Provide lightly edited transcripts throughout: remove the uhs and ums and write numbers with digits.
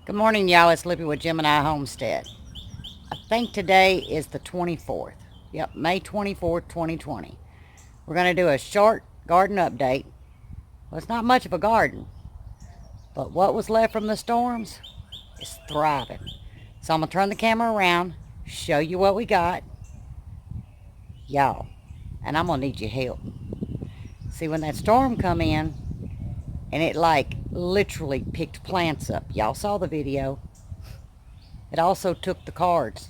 Good morning, y'all. It's Lippy with Gemini Homestead. I think today is the 24th. Yep, May 24th, 2020. We're going to do a short garden update. Well, it's not much of a garden, but what was left from the storms is thriving. So I'm going to turn the camera around, show you what we got, y'all, and I'm going to need your help. See, when that storm come in, and it like literally picked plants up. Y'all saw the video. It also took the cards.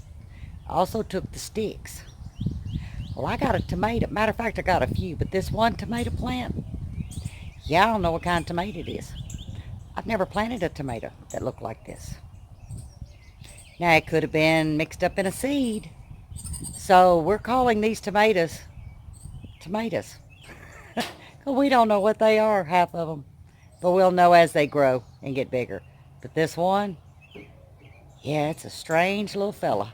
Also took the sticks. Well, I got a tomato. Matter of fact, I got a few, but this one tomato plant, yeah, I don't know what kind of tomato it is. I've never planted a tomato that looked like this. Now, it could have been mixed up in a seed. So we're calling these tomatoes tomatoes. We don't know what they are, half of them. But we'll know as they grow and get bigger. But this one, yeah, it's a strange little fella.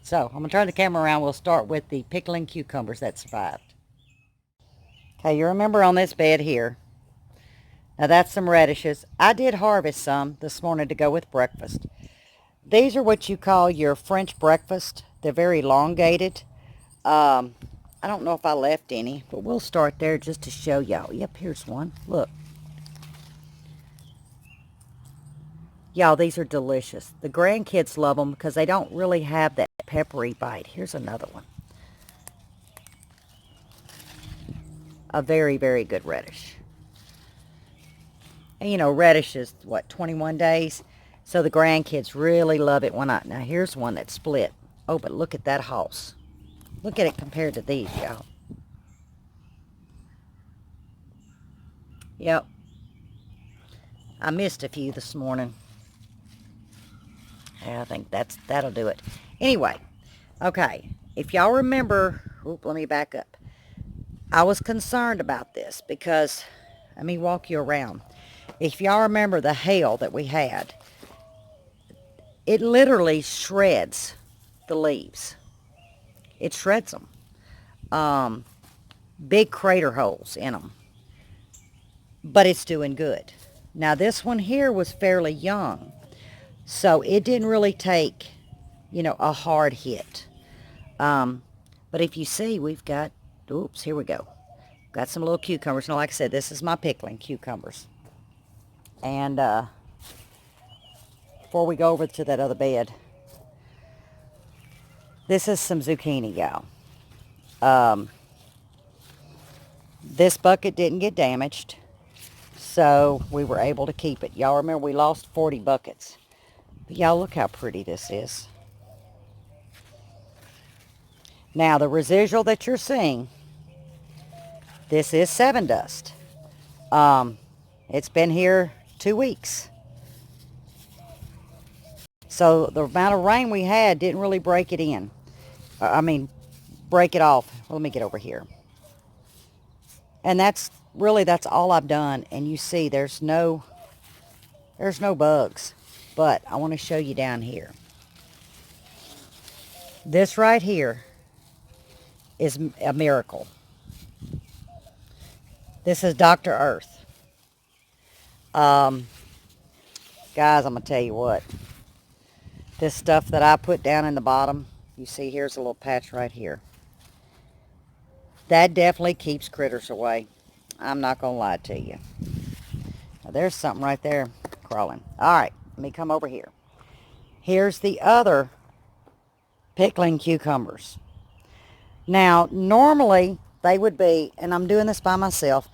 So, I'm going to turn the camera around. We'll start with the pickling cucumbers that survived. Okay, you remember on this bed here. Now, that's some radishes. I did harvest some this morning to go with breakfast. These are what you call your French breakfast. They're very elongated. I don't know if I left any, but we'll start there just to show y'all. Yep, here's one. Look. Y'all, these are delicious. The grandkids love them because they don't really have that peppery bite. Here's another one. A very, very good radish. And you know, radish is, what, 21 days? So the grandkids really love it when I... Now, here's one that's split. Oh, but look at that house. Look at it compared to these, y'all. Yep. I missed a few this morning. I think that'll do it. Anyway, okay, if y'all remember, let me back up. I was concerned about this because, let me walk you around. If y'all remember the hail that we had, it literally shreds the leaves. It shreds them. Big crater holes in them. But it's doing good. Now this one here was fairly young. So it didn't really take, a hard hit. But if you see, we've got, oops, here we go. Got some little cucumbers. Now, like I said, this is my pickling cucumbers. And before we go over to that other bed, this is some zucchini, y'all. This bucket didn't get damaged, so we were able to keep it. Y'all remember we lost 40 buckets. But y'all, look how pretty this is. Now, the residual that you're seeing, this is 7 dust. It's been here 2 weeks. So the amount of rain we had didn't really break it in. Break it off. Well, let me get over here. And that's all I've done. And you see, there's no bugs. But I want to show you down here. This right here is a miracle. This is Dr. Earth. Guys, I'm going to tell you what. This stuff that I put down in the bottom, you see here's a little patch right here. That definitely keeps critters away. I'm not going to lie to you. Now, there's something right there crawling. All right. Let me come over here. Here's the other pickling cucumbers. Now, normally they would be, and I'm doing this by myself,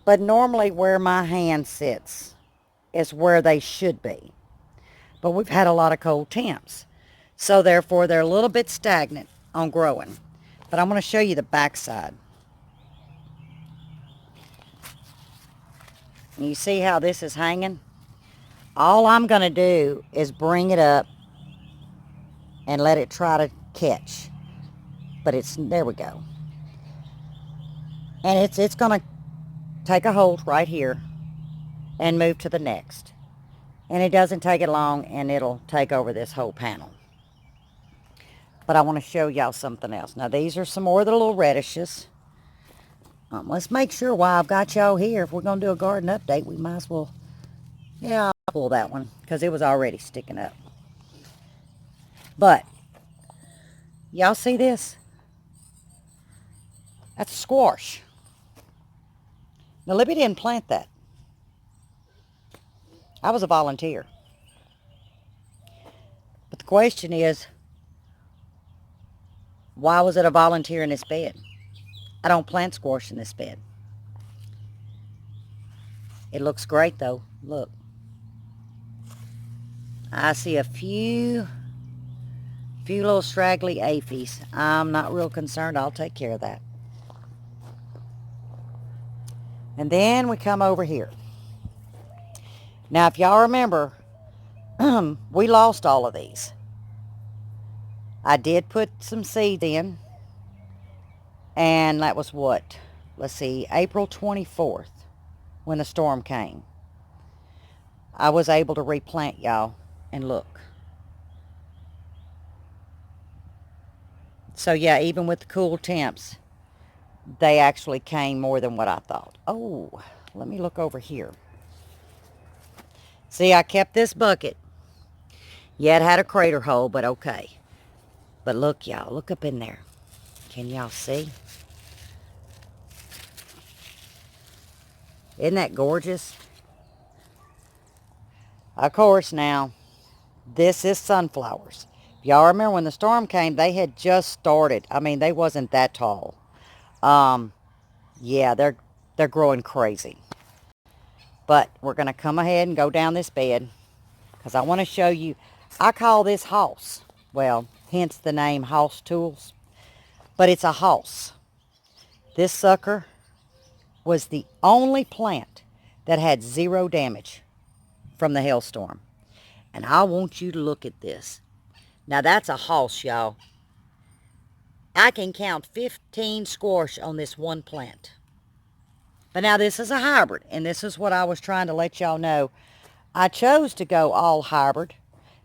but normally where my hand sits is where they should be. But we've had a lot of cold temps. So therefore, they're a little bit stagnant on growing. But I'm going to show you the backside. And you see how this is hanging? All I'm going to do is bring it up and let it try to catch. But there we go. And it's going to take a hold right here and move to the next. And it doesn't take it long, and it'll take over this whole panel. But I want to show y'all something else. Now, these are some more of the little radishes. Let's make sure while I've got y'all here, if we're going to do a garden update, we might as well, yeah, Pull that one because it was already sticking up. But y'all see this? That's squash. Now Libby didn't plant that. I was a volunteer. But the question is, why was it a volunteer in this bed? I don't plant squash in this bed. It looks great though. Look. I see a few little straggly aphids. I'm not real concerned. I'll take care of that. And then we come over here. Now, if y'all remember, we lost all of these. I did put some seed in. And that was what? Let's see, April 24th, when the storm came. I was able to replant, y'all. And look. So, yeah, even with the cool temps, they actually came more than what I thought. Oh, let me look over here. See, I kept this bucket. Yeah, it had a crater hole, but okay. But look, y'all, look up in there. Can y'all see? Isn't that gorgeous? Of course, now, this is sunflowers. Y'all remember when the storm came, they had just started. I mean, they wasn't that tall. Yeah, they're growing crazy. But we're going to come ahead and go down this bed because I want to show you. I call this house. Well, hence the name House Tools. But it's a house. This sucker was the only plant that had 0 damage from the hailstorm. And I want you to look at this. Now that's a house, y'all. I can count 15 squash on this one plant. But now this is a hybrid, and this is what I was trying to let y'all know. I chose to go all hybrid.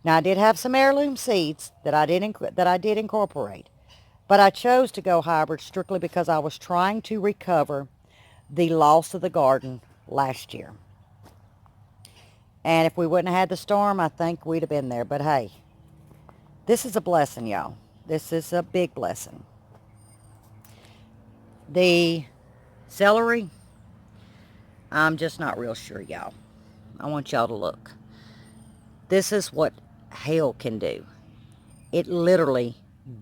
Now I did have some heirloom seeds that I did incorporate. But I chose to go hybrid strictly because I was trying to recover the loss of the garden last year. And if we wouldn't have had the storm, I think we'd have been there. But hey, this is a blessing, y'all. This is a big blessing. The celery, I'm just not real sure, y'all. I want y'all to look. This is what hail can do. It literally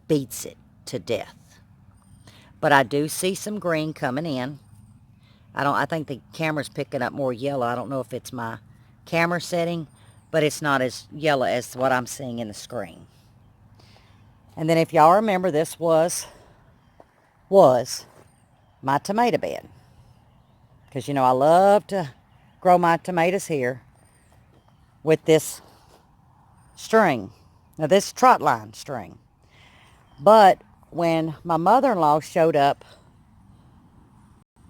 beats it to death. But I do see some green coming in. I think the camera's picking up more yellow. I don't know if it's my camera setting, but it's not as yellow as what I'm seeing in the screen. And then if y'all remember, this was my tomato bed. Because, you know, I love to grow my tomatoes here with this string. Now, this trot line string. But when my mother-in-law showed up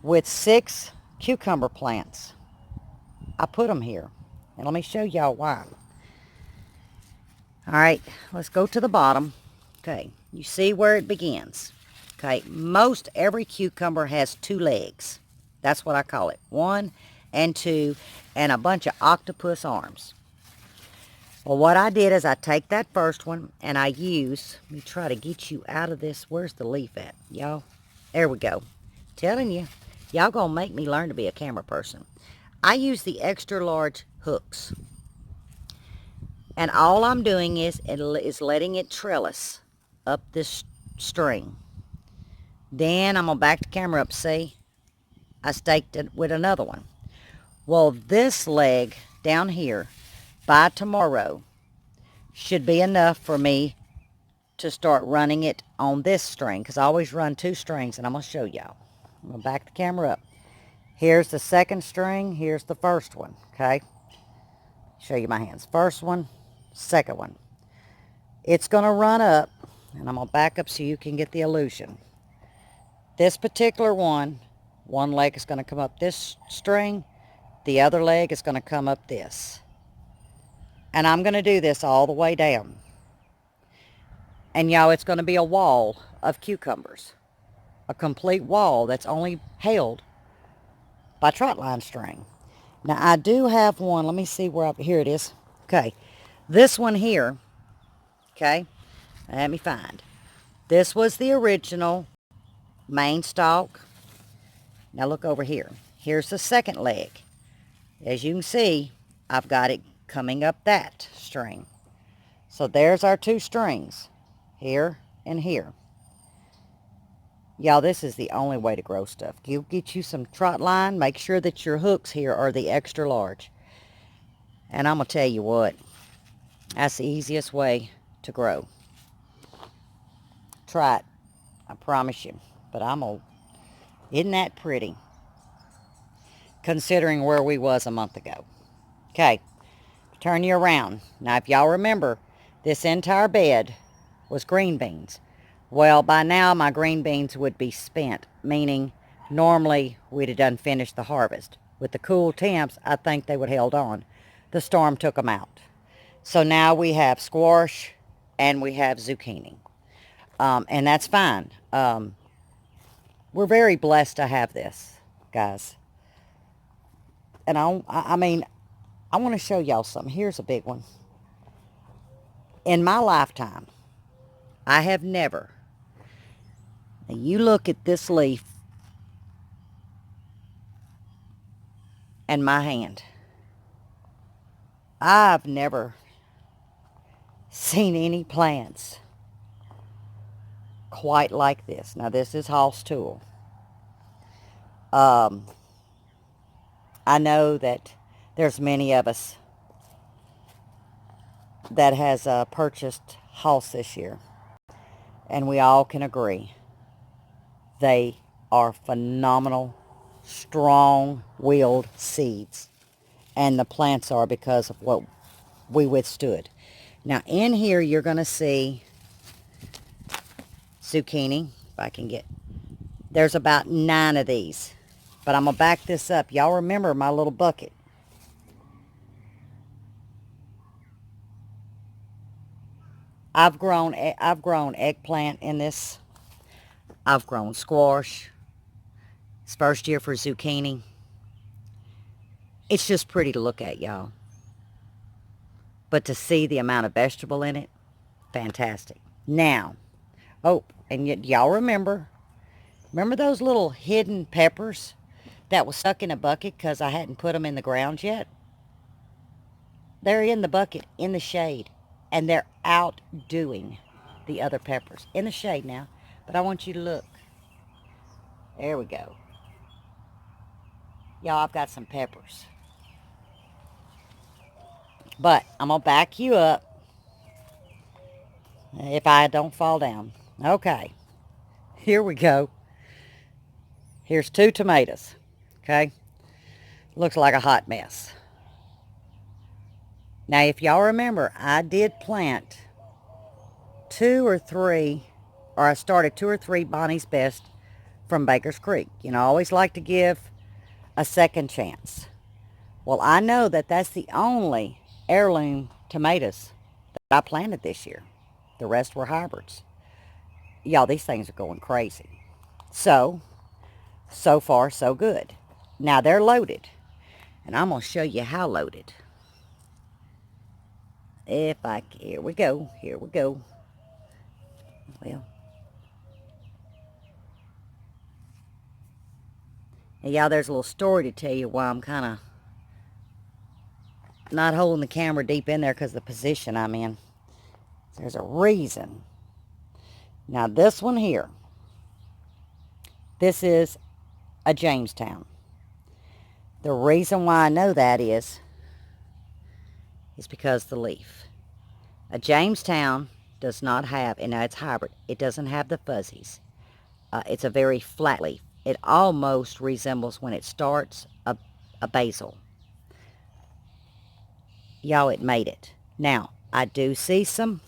with 6 cucumber plants, I put them here. And let me show y'all why. All right, let's go to the bottom. Okay, you see where it begins. Okay, most every cucumber has 2 legs. That's what I call it. 1 and 2, and a bunch of octopus arms. Well, what I did is I take that first one and I use, let me try to get you out of this. Where's the leaf at, y'all? There we go. Telling you, y'all gonna make me learn to be a camera person. I use the extra large hooks. And all I'm doing is letting it trellis up this string. Then I'm gonna back the camera up, see? I staked it with another one. Well, this leg down here, by tomorrow, should be enough for me to start running it on this string, because I always run 2 strings, and I'm going to show y'all. I'm going to back the camera up. Here's the second string. Here's the first one, okay? Show you my hands. First one, second one. It's going to run up, and I'm going to back up so you can get the illusion. This particular one leg is going to come up this string. The other leg is going to come up this. And I'm going to do this all the way down. And y'all, it's going to be a wall of cucumbers. A complete wall that's only held by trot line string. Now, I do have one. Let me see here it is. Okay. This one here, okay, let me find. This was the original main stalk. Now, look over here. Here's the second leg. As you can see, I've got it coming up that string. So, there's our two strings, here and here. Y'all, this is the only way to grow stuff. You get you some trot line. Make sure that your hooks here are the extra large. And I'm going to tell you what, that's the easiest way to grow. Try it. I promise you. But isn't that pretty? Considering where we was a month ago. Okay. Turn you around. Now, if y'all remember, this entire bed was green beans. Well, by now, my green beans would be spent. Meaning, normally, we'd have done finished the harvest. With the cool temps, I think they would have held on. The storm took them out. So now we have squash and we have zucchini. And that's fine. We're very blessed to have this, guys. And I mean, I want to show y'all something. Here's a big one. In my lifetime, I have never, now you look at this leaf and my hand. I've never seen any plants quite like this. Now, this is Hoss Tool. I know that there's many of us that has purchased Hoss this year. And we all can agree. They are phenomenal, strong-willed seeds. And the plants are because of what we withstood. Now, in here, you're going to see zucchini, if I can get. There's about 9 of these. But I'm going to back this up. Y'all remember my little bucket. I've grown eggplant in this. I've grown squash. It's first year for zucchini. It's just pretty to look at, y'all. But to see the amount of vegetable in it, fantastic. Now, oh, and y'all remember those little hidden peppers that was stuck in a bucket because I hadn't put them in the ground yet? They're in the bucket, in the shade, and they're outdoing the other peppers. In the shade now, but I want you to look. There we go. Y'all, I've got some peppers. But I'm going to back you up if I don't fall down. Okay. Here we go. Here's 2 tomatoes. Okay. Looks like a hot mess. Now, if y'all remember, I did plant 2 or 3, or I started 2 or 3 Bonnie's Best from Baker's Creek. You know, I always like to give a second chance. Well, I know that that's the only heirloom tomatoes that I planted this year. The rest were hybrids. Y'all, these things are going crazy. So far, so good. Now, they're loaded. And I'm going to show you how loaded. Here we go. Well. And y'all, there's a little story to tell you why I'm kind of not holding the camera deep in there because of the position I'm in. There's a reason. Now, this one here. This is a Jamestown. The reason why I know that is because the leaf. A Jamestown does not have, and now it's hybrid, it doesn't have the fuzzies. It's a very flat leaf. It almost resembles, when it starts, a basil. Y'all, it made it. Now, I do see some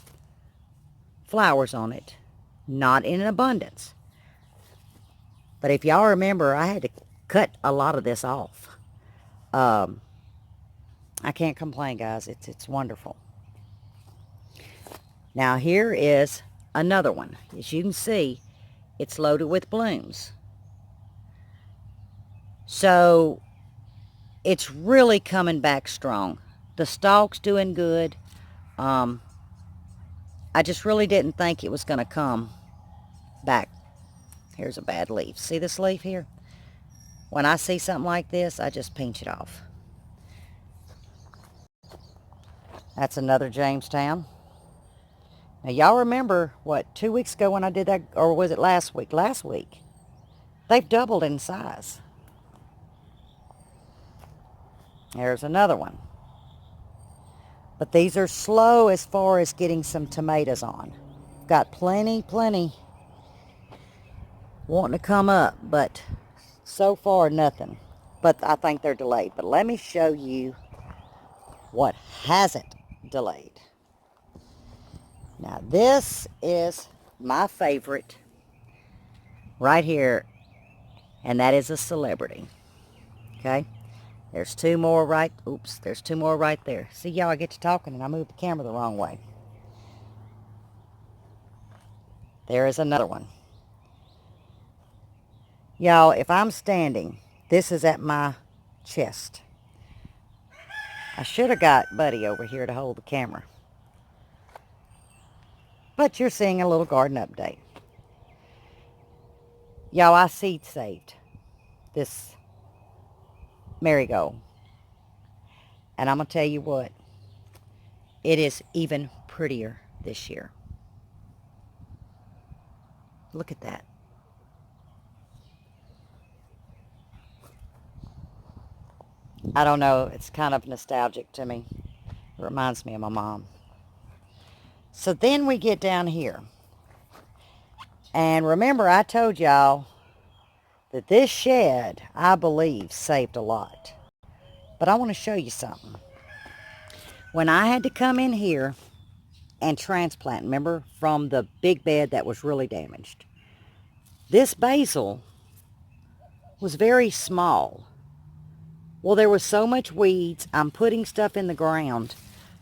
flowers on it. Not in abundance. But if y'all remember, I had to cut a lot of this off. I can't complain, guys. It's wonderful. Now, here is another one. As you can see, it's loaded with blooms. So, it's really coming back strong. The stalk's doing good. I just really didn't think it was going to come back. Here's a bad leaf. See this leaf here? When I see something like this, I just pinch it off. That's another Jamestown. Now, y'all remember, what, 2 weeks ago when I did that, or was it last week? Last week. They've doubled in size. There's another one. But these are slow as far as getting some tomatoes on. Got plenty wanting to come up, but so far nothing. But I think they're delayed. But let me show you what hasn't delayed. Now this is my favorite right here, and that is a celebrity. Okay, there's two more right, there's two more right there. See, y'all, I get to talking and I move the camera the wrong way. There is another one. Y'all, if I'm standing, this is at my chest. I should have got Buddy over here to hold the camera. But you're seeing a little garden update. Y'all, I seed saved this marigold. And I'm going to tell you what, it is even prettier this year. Look at that. I don't know, it's kind of nostalgic to me. It reminds me of my mom. So then we get down here. And remember, I told y'all that this shed, I believe, saved a lot. But I want to show you something. When I had to come in here and transplant, remember, from the big bed that was really damaged, this basil was very small. Well, there was so much weeds. I'm putting stuff in the ground.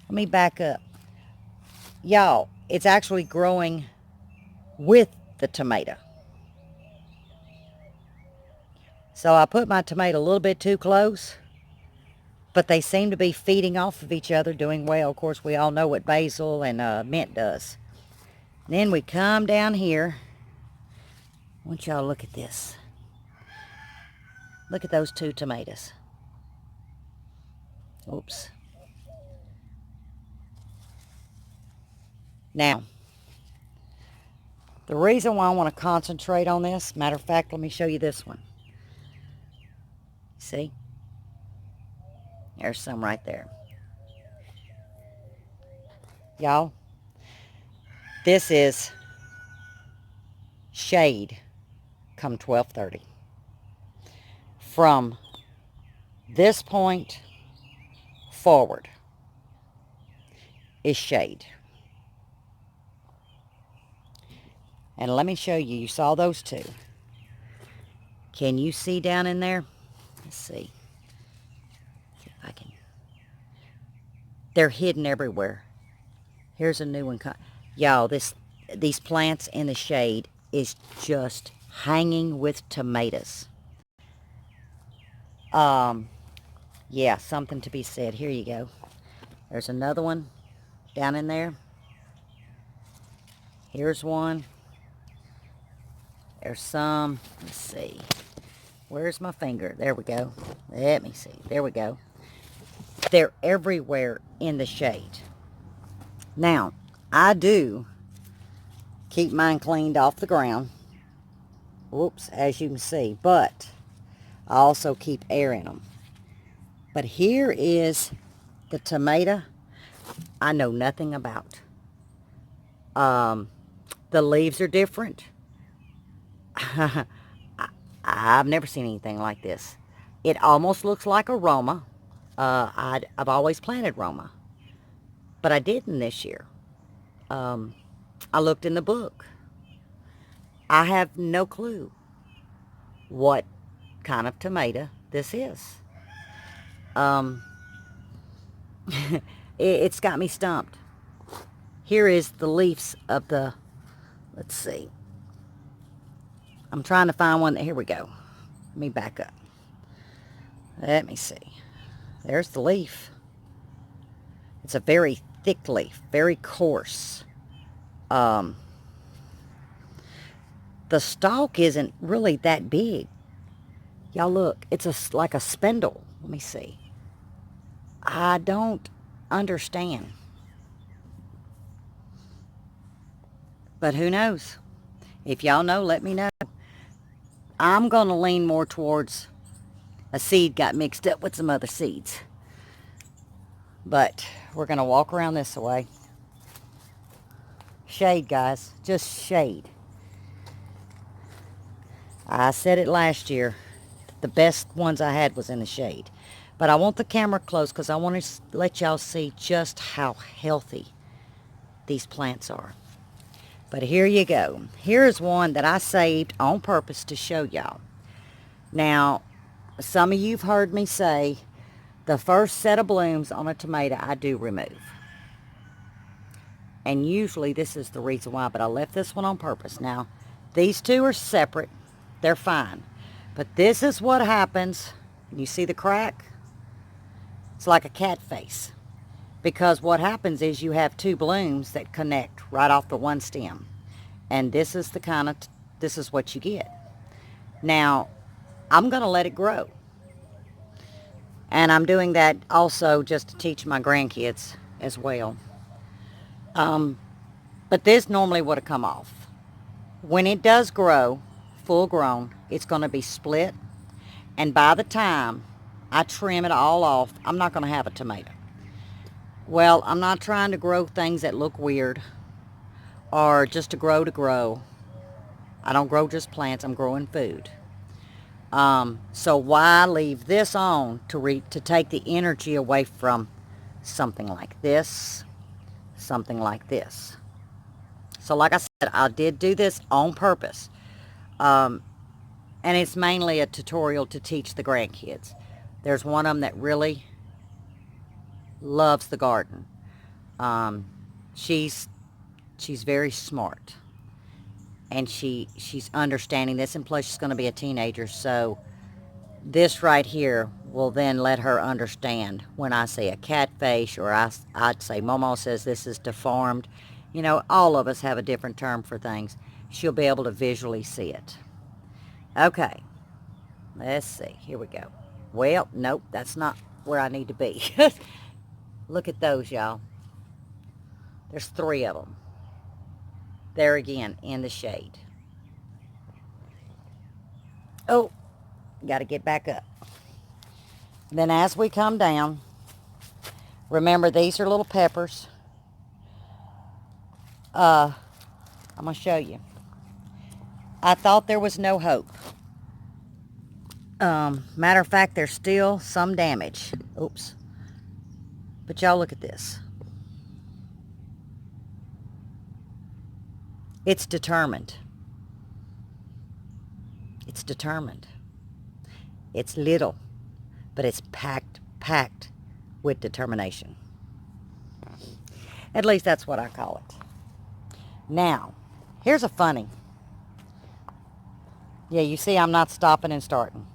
Let me back up. Y'all, it's actually growing with the tomato. So I put my tomato a little bit too close, but they seem to be feeding off of each other, doing well. Of course, we all know what basil and mint does. And then we come down here. I want y'all to look at this. Look at those two tomatoes. Oops. Now, the reason why I want to concentrate on this, matter of fact, let me show you this one. See? There's some right there. Y'all, this is shade come 12:30. From this point forward is shade. And let me show you, you saw those two. Can you see down in there? Let's see. If I can. They're hidden everywhere. Here's a new one. Y'all, these plants in the shade is just hanging with tomatoes. Yeah, something to be said. Here you go. There's another one down in there. Here's one. There's some. Let's see. Where's my finger? There we go. Let me see. There we go. They're everywhere in the shade. Now, I do keep mine cleaned off the ground. Whoops, as you can see. But I also keep air in them. But here is the tomato I know nothing about. The leaves are different. I've never seen anything like this. It almost looks like a Roma. I've always planted Roma, but I didn't this year. I looked in the book. I have no clue what kind of tomato this is. It's got me stumped. Here is the leaves of the, let's see. I'm trying to find one that, here we go. Let me back up. Let me see. There's the leaf. It's a very thick leaf, very coarse. The stalk isn't really that big. Y'all look, it's like a spindle. Let me see. I don't understand. But who knows? If y'all know, let me know. I'm going to lean more towards a seed got mixed up with some other seeds. But we're going to walk around this way. Shade, guys. Just shade. I said it last year. The best ones I had was in the shade. But I want the camera close because I want to let y'all see just how healthy these plants are. But here you go. Here's one that I saved on purpose to show y'all. Now, some of you have heard me say the first set of blooms on a tomato I do remove. And usually this is the reason why, but I left this one on purpose. Now, these two are separate. They're fine. But this is what happens. You see the crack? It's like a cat face. Because what happens is you have two blooms that connect right off the one stem. And this is the kind of, this is what you get. Now, I'm going to let it grow. And I'm doing that also just to teach my grandkids as well. But this normally would have come off. When it does grow, full grown, it's going to be split. And by the time I trim it all off, I'm not going to have a tomato. Well, I'm not trying to grow things that look weird or just to grow. I don't grow just plants. I'm growing food. So why leave this on to take the energy away from something like this, something like this. So like I said, I did do this on purpose. And it's mainly a tutorial to teach the grandkids. There's one of them that really loves the garden. She's very smart. And she's understanding this, and plus she's going to be a teenager, so this right here will then let her understand when I say a cat face, or I'd say Momo says this is deformed. You know, all of us have a different term for things. She'll be able to visually see it. Okay, let's see. Here we go. Well, nope, that's not where I need to be. Look at those, y'all. There's 3 of them. There again, in the shade. Oh, got to get back up. Then as we come down, remember these are little peppers. I'm going to show you. I thought there was no hope. Matter of fact, there's still some damage. Oops. But y'all look at this. It's determined. It's determined. It's little, but it's packed with determination. At least that's what I call it. Now, here's a funny. Yeah, you see I'm not stopping and starting.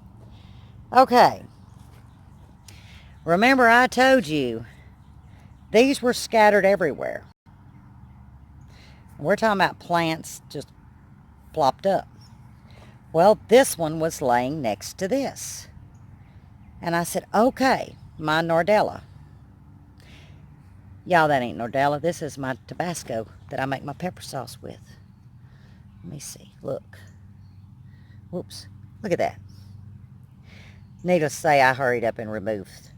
Okay. Remember I told you these were scattered everywhere. We're talking about plants just plopped up. Well, this one was laying next to this. And I said, okay, my Nordella. Y'all, that ain't Nordella. This is my Tabasco that I make my pepper sauce with. Let me see. Look. Whoops. Look at that. Needless to say, I hurried up and removed.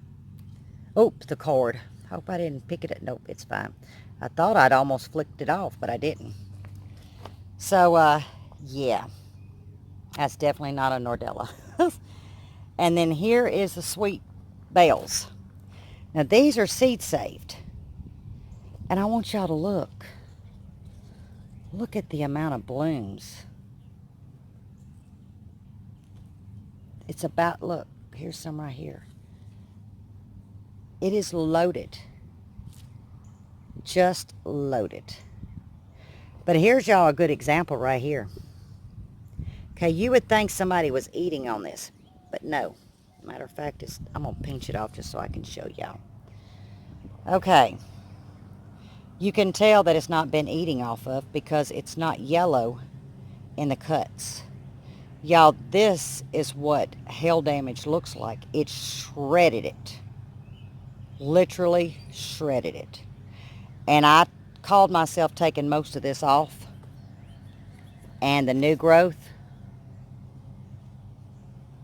Oops, the cord. Hope I didn't pick it up. Nope, it's fine. I thought I'd almost flicked it off, but I didn't. So, yeah. That's definitely not a Nordella. And then here is the sweet bells. Now, these are seed saved. And I want y'all to look. Look at the amount of blooms. It's about, look, here's some right here. It is loaded. Just loaded. But here's y'all a good example right here. Okay, you would think somebody was eating on this, but no. Matter of fact, I'm going to pinch it off just so I can show y'all. Okay. You can tell that it's not been eating off of because it's not yellow in the cuts. Y'all, this is what hail damage looks like. It shredded it. Literally shredded it. And I called myself taking most of this off. And the new growth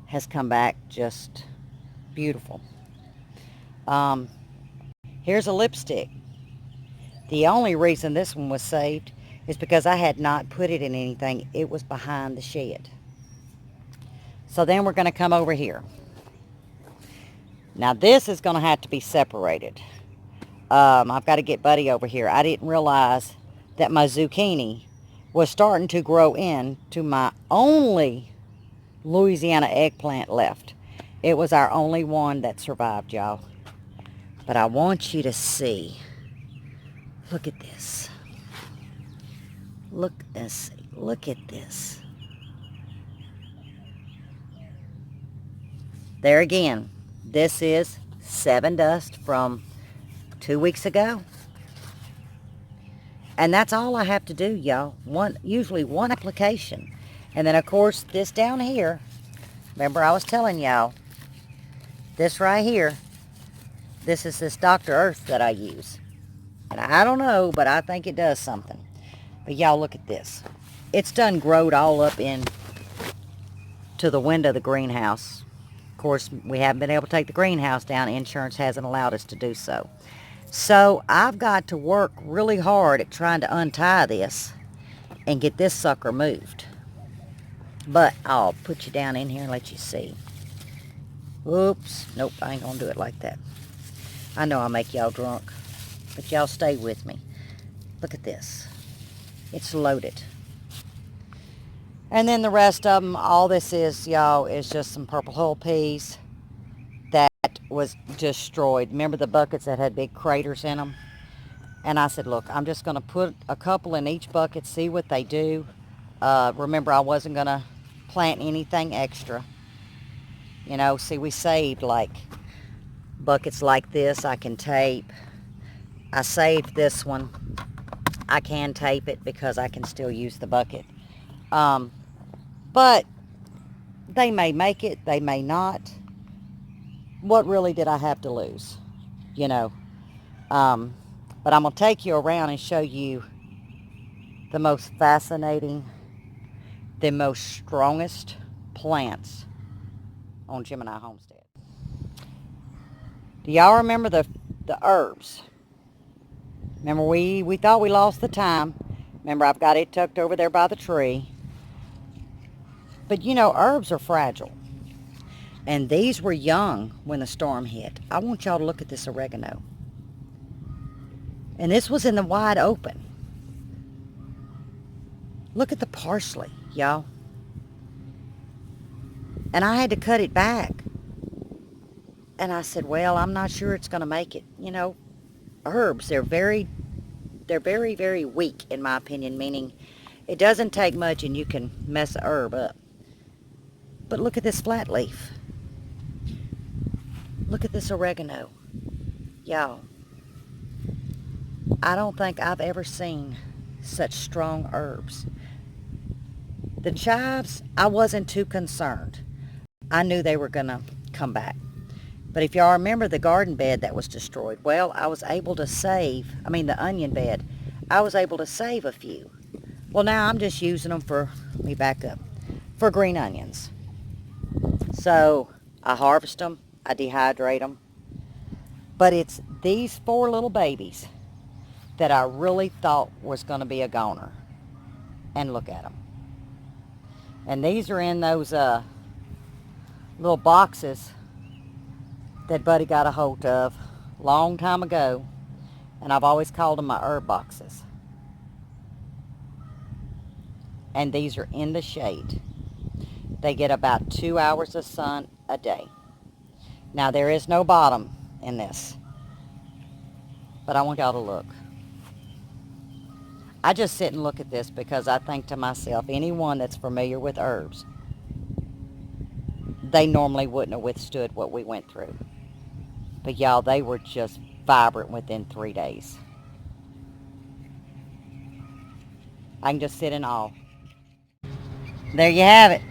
has come back just beautiful. Here's a lipstick. The only reason this one was saved is because I had not put it in anything. It was behind the shed. So then we're going to come over here. Now this is going to have to be separated. I've got to get Buddy over here. I didn't realize that my zucchini was starting to grow into my only Louisiana eggplant left. It was our only one that survived, y'all. But I want you to see. Look at this. Look at this. There again, this is 7 dust from 2 weeks ago. And that's all I have to do, y'all. Usually one application. And then, of course, this down here. Remember, I was telling y'all, this right here, this is this Dr. Earth that I use. And I don't know, but I think it does something. But y'all, look at this. It's done growed all up in to the window of the greenhouse. Of course, we haven't been able to take the greenhouse down. Insurance hasn't allowed us to do so. So I've got to work really hard at trying to untie this and get this sucker moved. But I'll put you down in here and let you see. Oops. Nope, I ain't gonna do it like that. I know I'll make y'all drunk, but y'all stay with me. Look at this. It's loaded. And then the rest of them, all this is, y'all, is just some purple hull peas that was destroyed. Remember the buckets that had big craters in them? And I said, look, I'm just going to put a couple in each bucket, see what they do. Remember, I wasn't going to plant anything extra. You know, see, we saved like buckets like this I can tape. I saved this one. I can tape it because I can still use the bucket. But they may make it, they may not. What really did I have to lose? You know. But I'm going to take you around and show you the most fascinating, the most strongest plants on Gemini Homestead. Do y'all remember the herbs? Remember we thought we lost the time. Remember, I've got it tucked over there by the tree. But you know, herbs are fragile. And these were young when the storm hit. I want y'all to look at this oregano. And this was in the wide open. Look at the parsley, y'all. And I had to cut it back. And I said, well, I'm not sure it's going to make it. You know, herbs, they're very, very weak, in my opinion, meaning it doesn't take much and you can mess a herb up. But look at this flat leaf. Look at this oregano. Y'all, I don't think I've ever seen such strong herbs. The chives, I wasn't too concerned. I knew they were going to come back. But if y'all remember the garden bed that was destroyed, well, I was able to save, the onion bed, I was able to save a few. Well, now I'm just using them for, let me back up, for green onions. So I harvest them, I dehydrate them. But it's these 4 little babies that I really thought was going to be a goner. And look at them. And these are in those little boxes that Buddy got a hold of a long time ago. And I've always called them my herb boxes. And these are in the shade. They get about 2 hours of sun a day. Now, there is no bottom in this. But I want y'all to look. I just sit and look at this because I think to myself, anyone that's familiar with herbs, they normally wouldn't have withstood what we went through. But y'all, they were just vibrant within 3 days. I can just sit in awe. There you have it.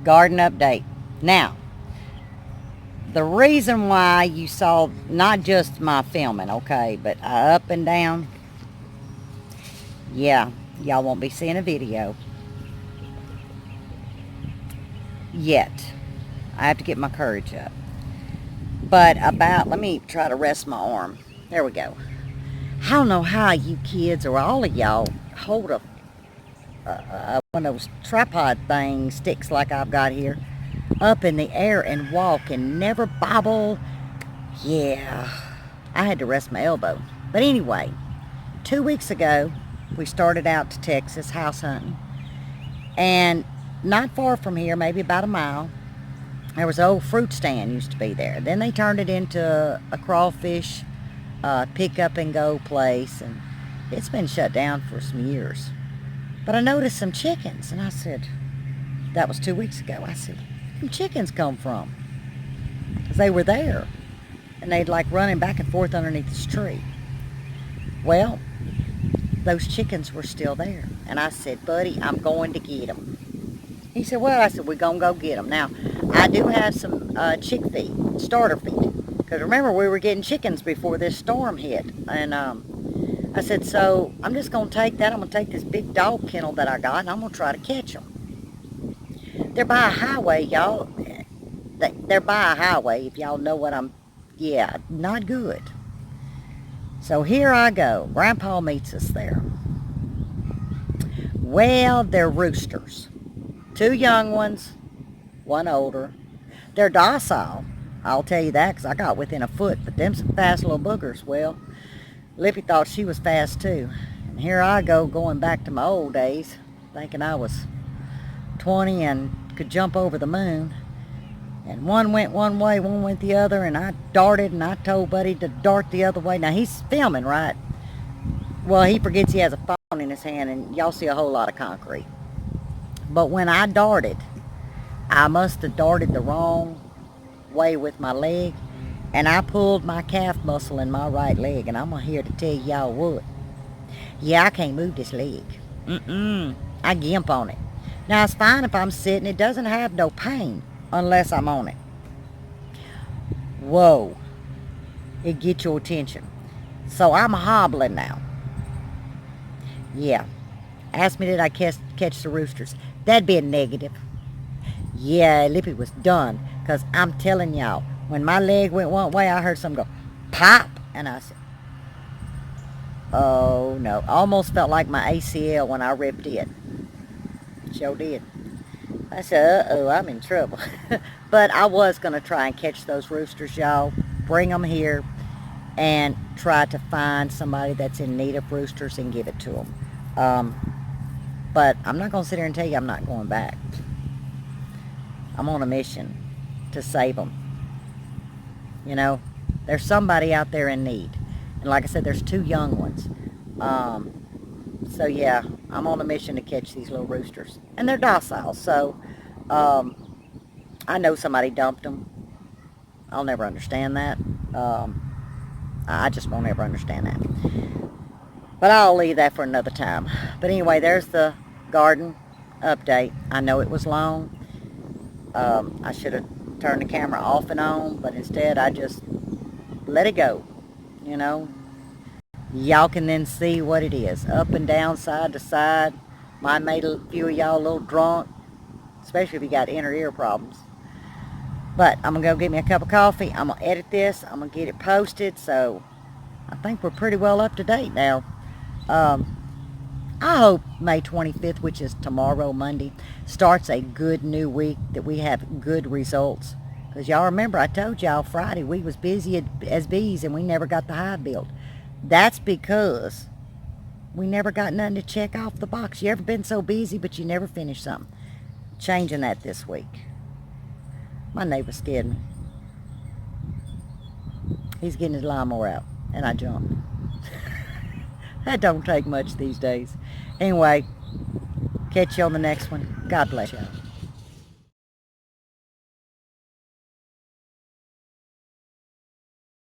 Garden update. Now, the reason why you saw not just my filming, okay, but up and down, yeah, y'all won't be seeing a video yet. I have to get my courage up. But let me try to rest my arm. There we go. I don't know how you kids or all of y'all hold one of those tripod things, sticks like I've got here, up in the air and walk and never bobble. Yeah, I had to rest my elbow. But anyway, 2 weeks ago, we started out to Texas house hunting. And not far from here, maybe about a mile, there was an old fruit stand used to be there. Then they turned it into a crawfish pick up and go place, and it's been shut down for some years. But I noticed some chickens, and I said, that was 2 weeks ago. I said, where did chickens come from? Because they were there, and they'd like running back and forth underneath this tree. Well, those chickens were still there, and I said, buddy, I'm going to get them. He said, well, I said, we're going to go get them. Now, I do have some chick feed, starter feed. Because remember, we were getting chickens before this storm hit. And I said, so I'm just going to take that. I'm going to take this big dog kennel that I got, and I'm going to try to catch them. They're by a highway, y'all. They're by a highway, if y'all know what yeah, not good. So here I go. Grandpa meets us there. Well, they're roosters. 2 young ones, 1 older. They're docile, I'll tell you that, because I got within a foot. But them some fast little boogers. Well, Lippy thought she was fast too. And here I go, going back to my old days, thinking I was 20 and could jump over the moon. And one went one way, one went the other, and I darted, and I told Buddy to dart the other way. Now, he's filming, right? Well, he forgets he has a phone in his hand, and y'all see a whole lot of concrete. But when I darted, I must have darted the wrong way with my leg, and I pulled my calf muscle in my right leg, and I'm here to tell y'all what. Yeah, I can't move this leg. I gimp on it. Now, it's fine if I'm sitting. It doesn't have no pain unless I'm on it. Whoa. It gets your attention. So I'm hobbling now. Yeah. Ask me, did I catch the roosters? That'd be a negative. Yeah, Lippy was done. Because I'm telling y'all, when my leg went one way, I heard something go, pop. And I said, oh no. Almost felt like my ACL when I ripped it. Sure did. I said, uh-oh, I'm in trouble. But I was going to try and catch those roosters, y'all. Bring them here and try to find somebody that's in need of roosters and give it to them. But I'm not going to sit here and tell you I'm not going back. I'm on a mission to save them. You know, there's somebody out there in need. And like I said, there's 2 young ones. So yeah, I'm on a mission to catch these little roosters. And they're docile, so I know somebody dumped them. I'll never understand that. I just won't ever understand that. But I'll leave that for another time. But anyway, there's the garden update. I know it was long. I should have turned the camera off and on, but instead I just let it go, you know. Y'all can then see what it is, up and down, side to side. Mine made a few of y'all a little drunk, especially if you got inner ear problems. But I'm going to go get me a cup of coffee. I'm going to edit this. I'm going to get it posted. So I think we're pretty well up to date now. I hope May 25th, which is tomorrow, Monday, starts a good new week, that we have good results. Because y'all remember, I told y'all Friday we was busy as bees and we never got the hive built. That's because we never got nothing to check off the box. You ever been so busy but you never finished something? Changing that this week. My neighbor scared me. He's getting his lawnmower out, and I jumped. That don't take much these days. Anyway, catch you on the next one. God bless you.